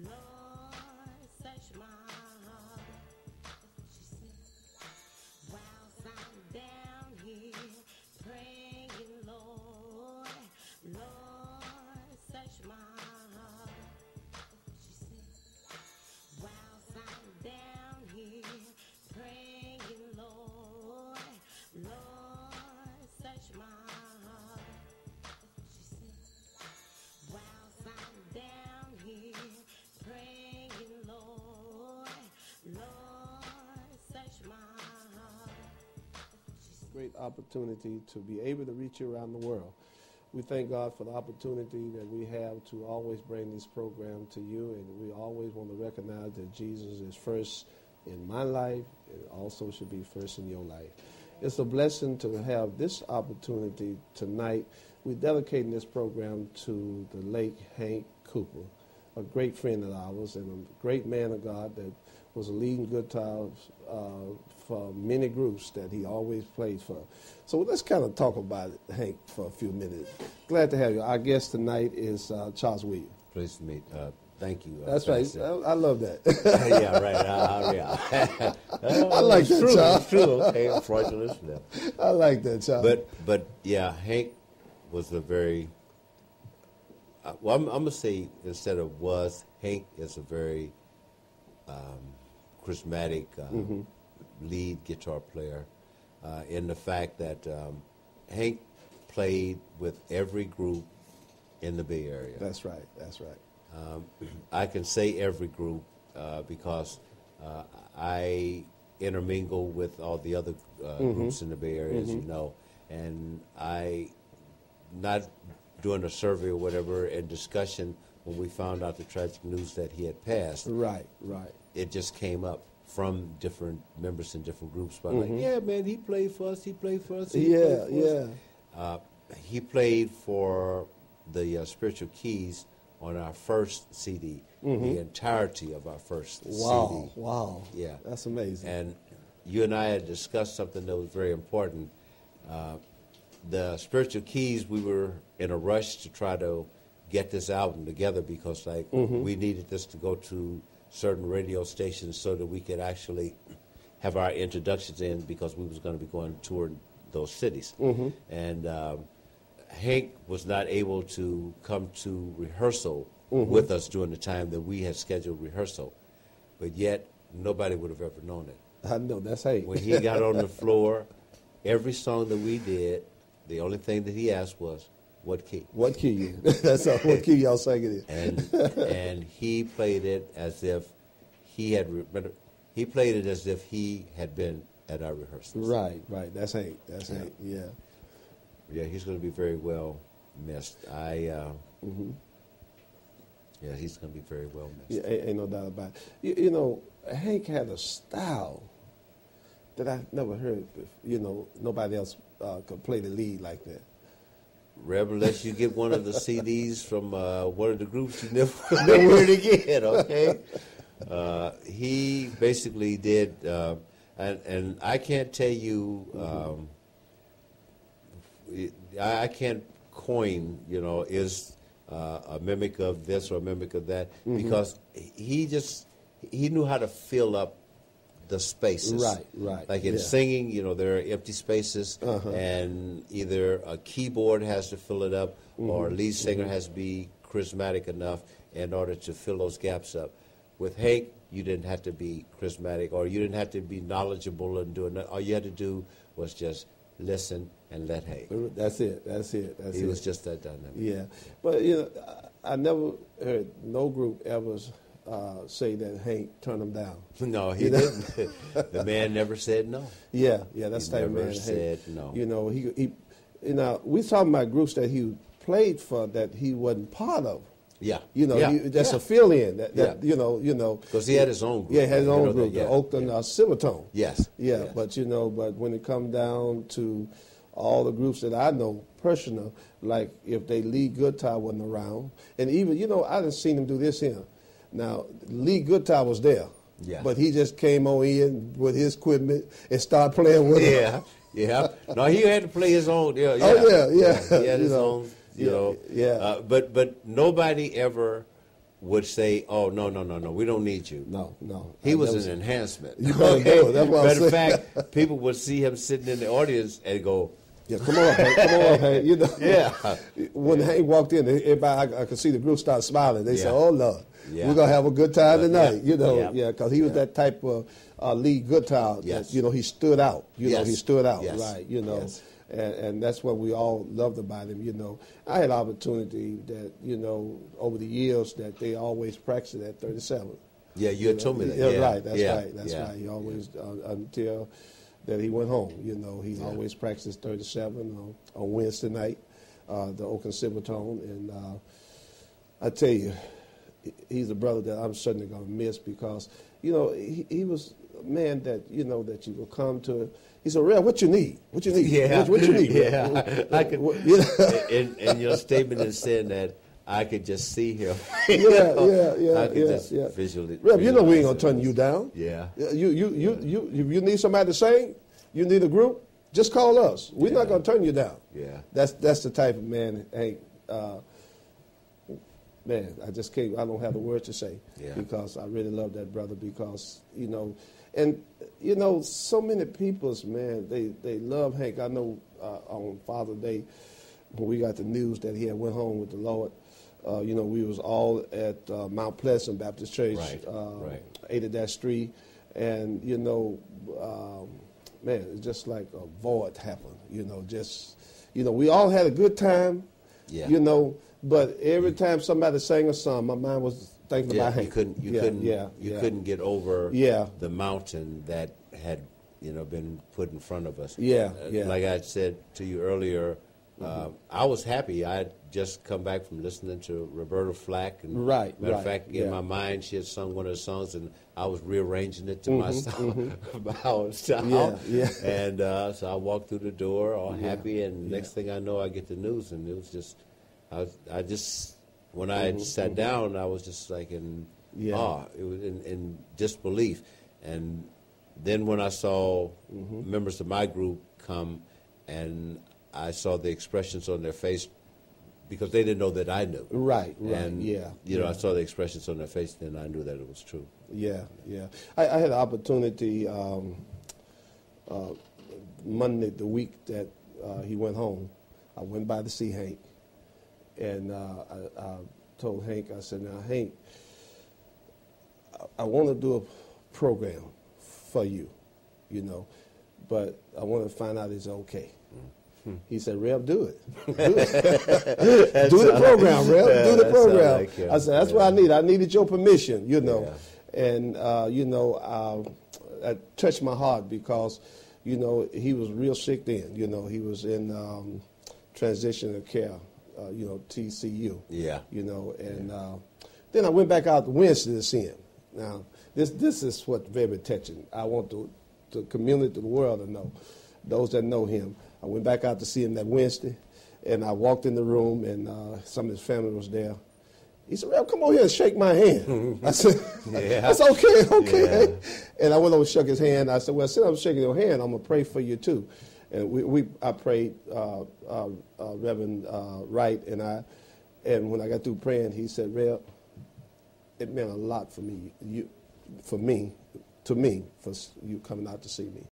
Lord, search my heart. She said, whilst I'm down here praying, Lord, Lord, search my heart. She said, whilst I'm down here praying, Lord, Lord, search my heart. She said, whilst I'm down here praying, Lord, Lord, search my heart. Great opportunity to be able to reach you around the world. We thank God for the opportunity that we have to always bring this program to you, and we always want to recognize that Jesus is first in my life. It also should be first in your life. It's a blessing to have this opportunity tonight. We're dedicating this program to the late Hank Cooper, a great friend of ours and a great man of God that was a leading guitar for many groups that he always played for. So let's kind of talk about it, Hank, for a few minutes. Glad to have you. Our guest tonight is Charles Williams. Pleased to meet. Thank you. That's right. I love that. Yeah, right. I like that, true, Charles. It's true. Okay, I'm trying to listen to that. I like that, Charles. But yeah, Hank was a very. Well, I'm gonna say instead of was, Hank is a very charismatic lead guitar player. In the fact that Hank played with every group in the Bay Area. That's right. That's right. I can say every group because I intermingle with all the other groups in the Bay Area, as you know, and I, not doing a survey or whatever, and discussion when we found out the tragic news that he had passed. Right, right. It just came up from different members in different groups. But like, yeah, man, he played for us. He played for us. He played for the Spiritual Keys on our first CD, the entirety of our first CD. Wow. Yeah. That's amazing. And you and I had discussed something that was very important. The Spiritual Keys, we were in a rush to try to get this album together because we needed this to go to certain radio stations so that we could actually have our introductions in because we was going to be going touring those cities. And Hank was not able to come to rehearsal with us during the time that we had scheduled rehearsal, but yet nobody would have ever known it. I know, that's Hank. When he got on the floor, every song that we did, the only thing that he asked was, what key? What key you? That's all, what key y'all singing in. And he played it as if he had, he played it as if he had been at our rehearsals. Right. That's Hank. That's Hank, yeah. Yeah, he's going to be very well missed. Yeah, he's going to be very well missed. Yeah, ain't no doubt about it. You know, Hank had a style that I never heard. Nobody else could play the lead like that. Reb, unless you get one of the CDs from one of the groups, you never hear it again, okay? He basically did, and I can't tell you, I can't coin, is a mimic of this or a mimic of that, because he knew how to fill up the spaces. Right. Like in singing, there are empty spaces, and either a keyboard has to fill it up, or a lead singer has to be charismatic enough in order to fill those gaps up. With Hank, you didn't have to be charismatic, or you didn't have to be knowledgeable and doing that. All you had to do was just listen and let Hank. That's it. He was just that dynamic. Yeah, but I never heard no group ever say that Hank turned him down. No, he didn't. The man never said no. Yeah, that's the type of man. Never said no. He we talking about groups that he played for that he wasn't part of. Yeah. That's a fill-in. Because he had his own group. Yeah, he had his own group, the Oakland Silvertone. Yes. Yeah, yes. But when it comes down to all the groups that I know personal, like if they lead guitar wasn't around, and even I done seen him do this here. Now, lead guitar was there, but he just came on in with his equipment and started playing with it. Yeah. No, he had to play his own. Yeah. Oh, yeah. He had his own. But nobody ever would say, "Oh, no, we don't need you." No. He was an enhancement. You better do it. That's what I'm Matter of saying. fact, people would see him sitting in the audience and go, Yeah, come on, Hank. You know, Yeah. When Hank walked in, everybody, I could see the group start smiling. They said, Yeah. "Oh Lord, Yeah. we're gonna have a good time tonight." Yeah. You know, Yeah. because he was that type of lead guitar. Yes. That, you know, he stood out. You know, Yes. he stood out, Yes. right? You know, Yes. and that's what we all loved about him. You know, I had opportunity that over the years that they always practiced at 37. "Yeah, you had told me that." Yeah, Yeah, right. That's yeah. right. That's Yeah. right. He always until that he went home. You know, he always practiced 37 on Wednesday night, the Oakland Silvertone, and I tell you, he's a brother that I'm certainly going to miss because he was a man that that you will come to. He said, "Real, what you need? What you need? Yeah. What you need? Yeah. I could, and your statement is saying that I could just see him. Yeah. I could just visually. Rev, you know we ain't gonna visualize turn it. you down. Yeah. You need somebody to sing. You need a group. Just call us. We're not gonna turn you down. Yeah. That's the type of man. Hank. Man, I just can't. I don't have the words to say because I really love that brother because and so many people's man they love Hank. I know on Father's Day when we got the news that he had went home with the Lord. We was all at Mount Pleasant Baptist Church, Right. 80-3, and man, it's just like a void happened. We all had a good time. Yeah. But every time somebody sang a song, my mind was thinking about Hank. You couldn't get over the mountain that had been put in front of us. Like I said to you earlier, I was happy. I had just come back from listening to Roberta Flack, and matter of fact, in my mind, she had sung one of the songs, and I was rearranging it to my style. And so I walked through the door all happy, and next thing I know, I get the news, and it was just. I just when I sat down, I was just like in awe. It was in disbelief, and then when I saw members of my group come, and I saw the expressions on their face because they didn't know that I knew. Right. And I saw the expressions on their face, then I knew that it was true. Yeah. I had an opportunity Monday, the week that he went home. I went by to see Hank. And I told Hank, I said, "Now, Hank, I want to do a program for you, but I want to find out it's okay." He said, "Rev, do it. Do the program, Rev. Do the program." Like I said, "That's what I need. I needed your permission, And, that touched my heart because, he was real sick then. He was in transitional care. TCU. Yeah. And then I went back out Wednesday to see him. Now, this is what very touching. I want the community, the world to know, those that know him. I went back out to see him that Wednesday, and I walked in the room, and some of his family was there. He said, "Rev, come over here and shake my hand." I said, "That's okay. Yeah. And I went over and shook his hand. I said, "Well, since I'm shaking your hand, I'm going to pray for you too." And I prayed, Reverend Wright, and when I got through praying, he said, "Rev, it meant a lot for me, for you coming out to see me."